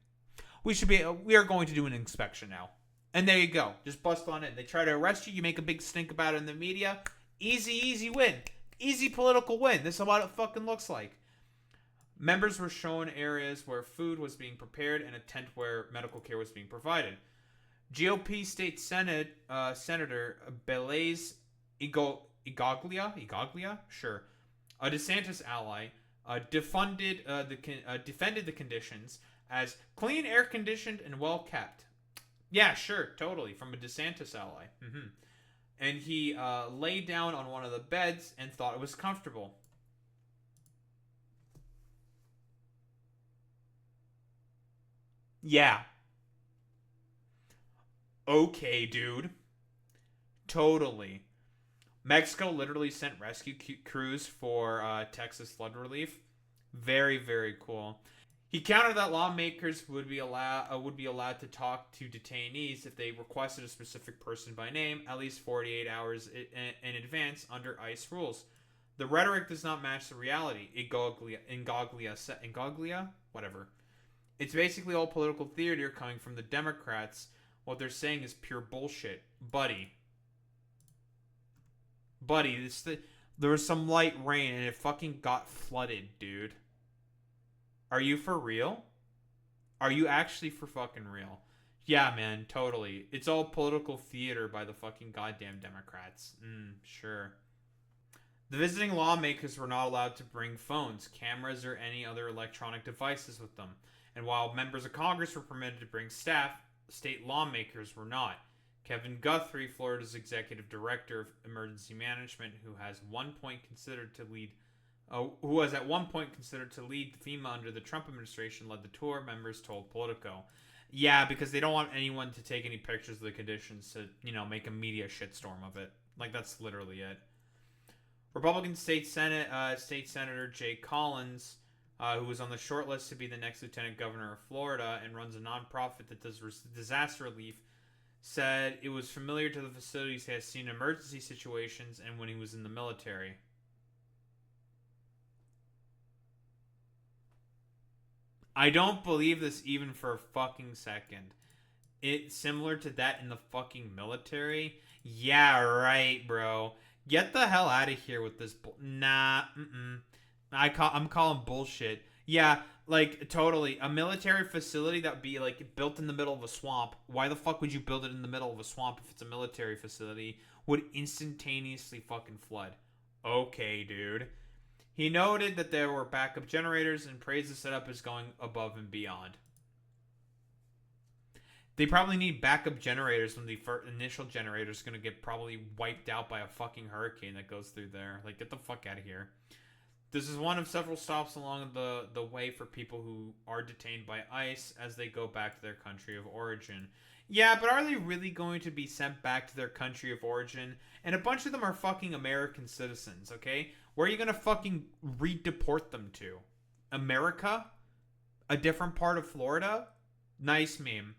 We are going to do an inspection now. And there you go. Just bust on it. They try to arrest you. You make a big stink about it in the media. Easy win. Easy political win. This is what it fucking looks like. Members were shown areas where food was being prepared and a tent where medical care was being provided. GOP State Senator Blaise Igaglia, sure, a DeSantis ally, defended the conditions as clean, air-conditioned, and well-kept. Yeah, sure, totally, from a DeSantis ally. And he lay down on one of the beds and thought it was comfortable. Yeah. Okay, dude. Totally. Mexico literally sent rescue crews for Texas flood relief. Very, very cool. He countered that lawmakers would be allowed to talk to detainees if they requested a specific person by name at least 48 hours in advance under ICE rules. The rhetoric does not match the reality. Ingaglia? Whatever. It's basically all political theater coming from the Democrats. What they're saying is pure bullshit. Buddy, there was some light rain and it fucking got flooded, dude. Are you for real? Are you actually for fucking real? Yeah, man, totally. It's all political theater by the fucking goddamn Democrats. Sure. The visiting lawmakers were not allowed to bring phones, cameras, or any other electronic devices with them. And while members of Congress were permitted to bring staff, state lawmakers were not. Kevin Guthrie, Florida's executive director of emergency management, who was at one point considered to lead FEMA under the Trump administration, led the tour, members told Politico. Yeah, because they don't want anyone to take any pictures of the conditions to, make a media shitstorm of it. Like, that's literally it. Republican State Senator Jay Collins, who was on the short list to be the next lieutenant governor of Florida and runs a nonprofit that does disaster relief, said it was familiar to the facilities he has seen in emergency situations and when he was in the military. I don't believe this even for a fucking second. It's similar to that in the fucking military? Yeah, right, bro. Get the hell out of here with this I'm calling bullshit. Yeah, like, totally. A military facility that would be, like, built in the middle of a swamp. Why the fuck would you build it in the middle of a swamp if it's a military facility? Would instantaneously fucking flood. Okay, dude. He noted that there were backup generators and praised the setup as going above and beyond. They probably need backup generators when the initial generator is going to get probably wiped out by a fucking hurricane that goes through there. Like, get the fuck out of here. This is one of several stops along the way for people who are detained by ICE as they go back to their country of origin. Yeah, but are they really going to be sent back to their country of origin? And a bunch of them are fucking American citizens, okay? Where are you gonna fucking redeport them to? America? A different part of Florida? Nice meme.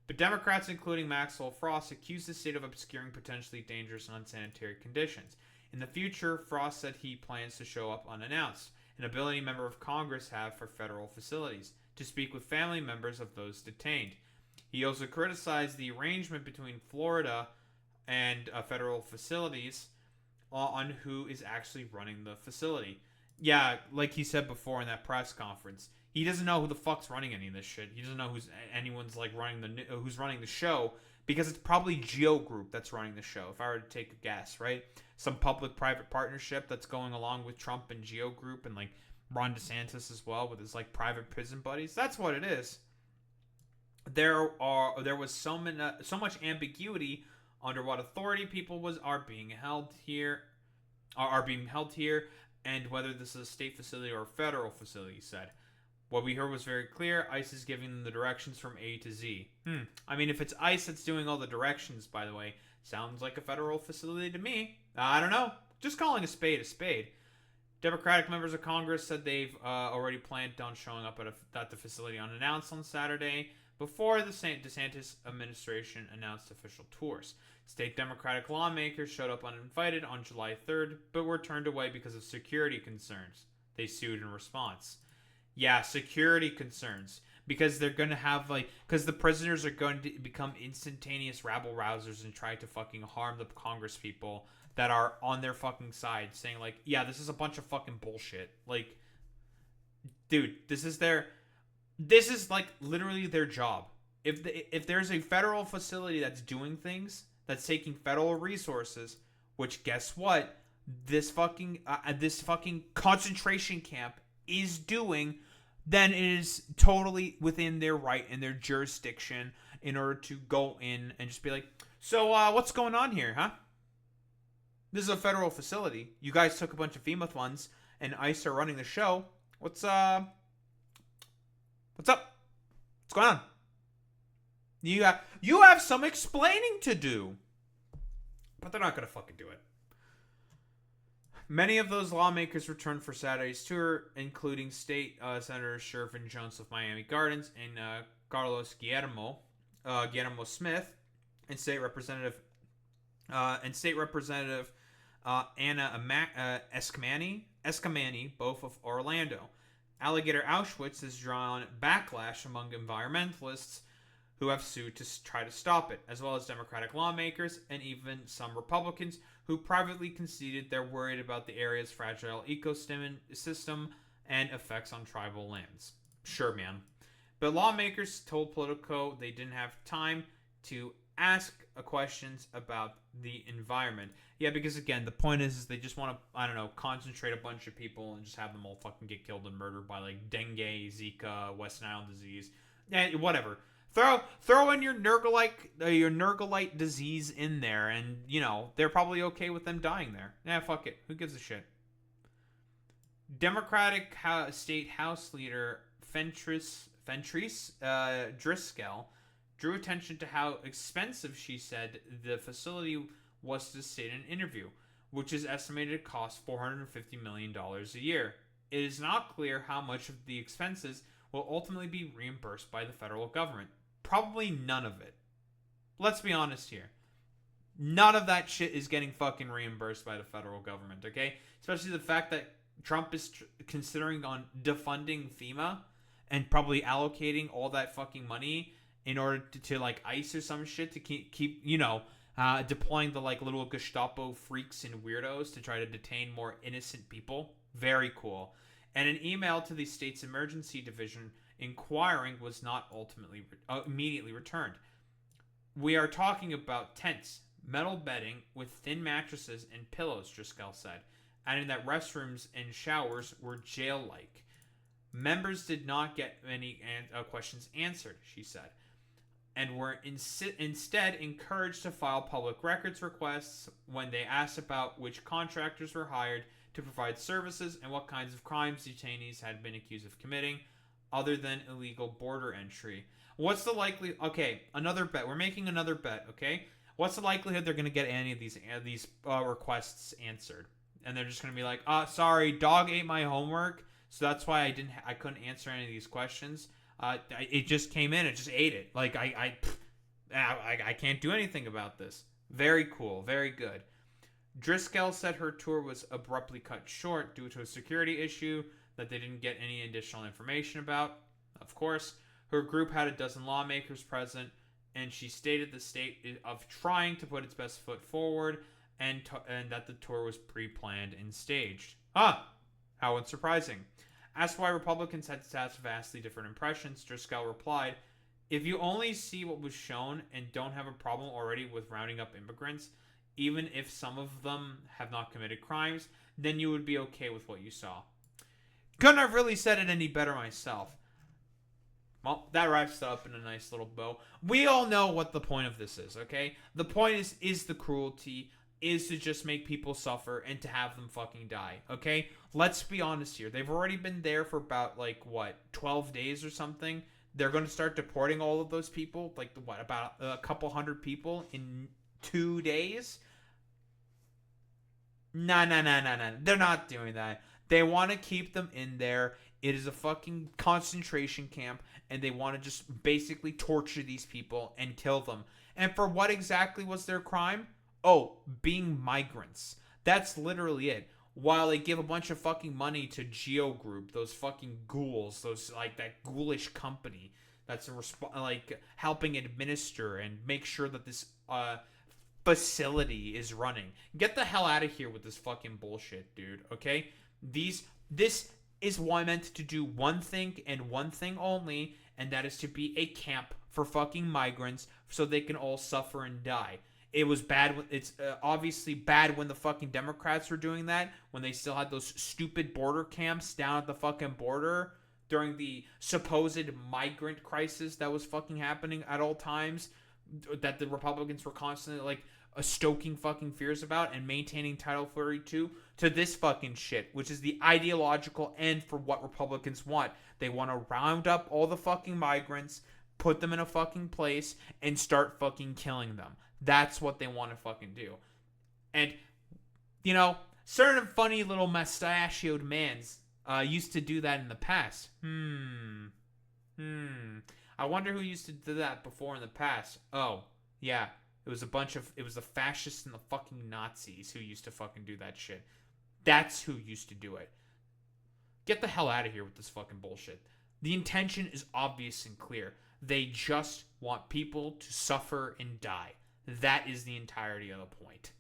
But Democrats, including Maxwell Frost, accused the state of obscuring potentially dangerous and unsanitary conditions. In the future, Frost said he plans to show up unannounced, an ability member of Congress have for federal facilities, to speak with family members of those detained. He also criticized the arrangement between Florida and federal facilities on who is actually running the facility. Yeah, like he said before in that press conference, he doesn't know who the fuck's running any of this shit. He doesn't know who's like who's running the show, because it's probably Geo Group that's running the show. If I were to take a guess, right? Some public-private partnership that's going along with Trump and Geo Group and like Ron DeSantis as well with his like private prison buddies. That's what it is. There was so much ambiguity under what authority people are being held here, and whether this is a state facility or a federal facility. He said, what we heard was very clear. ICE is giving them the directions from A to Z. I mean, if it's ICE that's doing all the directions, by the way, sounds like a federal facility to me. I don't know. Just calling a spade a spade. Democratic members of Congress said they've already planned on showing up at the facility unannounced on Saturday, before the DeSantis administration announced official tours. State Democratic lawmakers showed up uninvited on July 3rd, but were turned away because of security concerns. They sued in response. Yeah, security concerns. Because they're going to have, because the prisoners are going to become instantaneous rabble-rousers and try to fucking harm the Congress people that are on their fucking side, saying, yeah, this is a bunch of fucking bullshit. Dude, this is literally their job. If there's a federal facility that's doing things, that's taking federal resources, which guess what, this fucking concentration camp is doing, then it is totally within their right and their jurisdiction in order to go in and just be like, so what's going on here, huh? This is a federal facility. You guys took a bunch of FEMA funds and ICE are running the show. What's up? What's going on? You have some explaining to do. But they're not going to fucking do it. Many of those lawmakers returned for Saturday's tour, including State Senator Shervin Jones of Miami Gardens and Carlos Guillermo Smith, and State Representative Anna Escamani, both of Orlando. Alligator Auschwitz has drawn backlash among environmentalists who have sued to try to stop it, as well as Democratic lawmakers and even some Republicans who privately conceded they're worried about the area's fragile ecosystem and effects on tribal lands. Sure, man. But lawmakers told Politico they didn't have time to ask questions about the environment. Yeah, because again, the point is they just want to, concentrate a bunch of people and just have them all fucking get killed and murdered by dengue, Zika, West Nile disease, whatever. Throw in your Nergalite disease in there, and they're probably okay with them dying there. Yeah, fuck it. Who gives a shit? Democratic State House Leader Fentrice Driscoll drew attention to how expensive she said the facility was to state in an interview, which is estimated to cost $450 million a year. It is not clear how much of the expenses will ultimately be reimbursed by the federal government. Probably none of it. Let's be honest here. None of that shit is getting fucking reimbursed by the federal government, okay? Especially the fact that Trump is considering on defunding FEMA and probably allocating all that fucking money in order to ICE or some shit to keep deploying the little Gestapo freaks and weirdos to try to detain more innocent people. Very cool. And an email to the state's emergency division inquiring was not immediately returned. We are talking about tents, metal bedding with thin mattresses and pillows, Driscoll said, adding that restrooms and showers were jail-like. Members did not get many questions answered, she said, and were instead encouraged to file public records requests when they asked about which contractors were hired to provide services and what kinds of crimes detainees had been accused of committing. other than illegal border entry. What's the likely? Okay, another bet. We're making another bet. Okay, what's the likelihood they're gonna get any of these requests answered? And they're just gonna be like, sorry, dog ate my homework, so that's why I couldn't answer any of these questions. It just came in, it just ate it. Like I can't do anything about this. Very cool, very good. Driscoll said her tour was abruptly cut short due to a security issue that they didn't get any additional information about. Of course, her group had a dozen lawmakers present, and she stated the state of trying to put its best foot forward, and that the tour was pre-planned and staged. How unsurprising. Asked why Republicans had such vastly different impressions, Driscoll replied, if you only see what was shown and don't have a problem already with rounding up immigrants, even if some of them have not committed crimes, then you would be okay with what you saw. Couldn't have really said it any better myself. Well, that wraps it up in a nice little bow. We all know what the point of this is, okay? The point is the cruelty, is to just make people suffer and to have them fucking die, okay? Let's be honest here. They've already been there for about, 12 days or something. They're going to start deporting all of those people, about a couple hundred people in 2 days? No. They're not doing that. They want to keep them in there. It is a fucking concentration camp, and they want to just basically torture these people and kill them. And for what exactly was their crime? Oh, being migrants. That's literally it. While they give a bunch of fucking money to Geo Group, those fucking ghouls, that ghoulish company that's helping administer and make sure that this facility is running. Get the hell out of here with this fucking bullshit, dude, okay? This is why meant to do one thing and one thing only, and that is to be a camp for fucking migrants so they can all suffer and die. It was bad. It's obviously bad when the fucking Democrats were doing that, when they still had those stupid border camps down at the fucking border during the supposed migrant crisis that was fucking happening at all times, that the Republicans were constantly stoking fucking fears about and maintaining Title 32 to this fucking shit, which is the ideological end for what Republicans want. They want to round up all the fucking migrants, put them in a fucking place, and start fucking killing them. That's what they want to fucking do. And, certain funny little mustachioed mans used to do that in the past. I wonder who used to do that before in the past. Oh, yeah. It was the fascists and the fucking Nazis who used to fucking do that shit. That's who used to do it. Get the hell out of here with this fucking bullshit. The intention is obvious and clear. They just want people to suffer and die. That is the entirety of the point.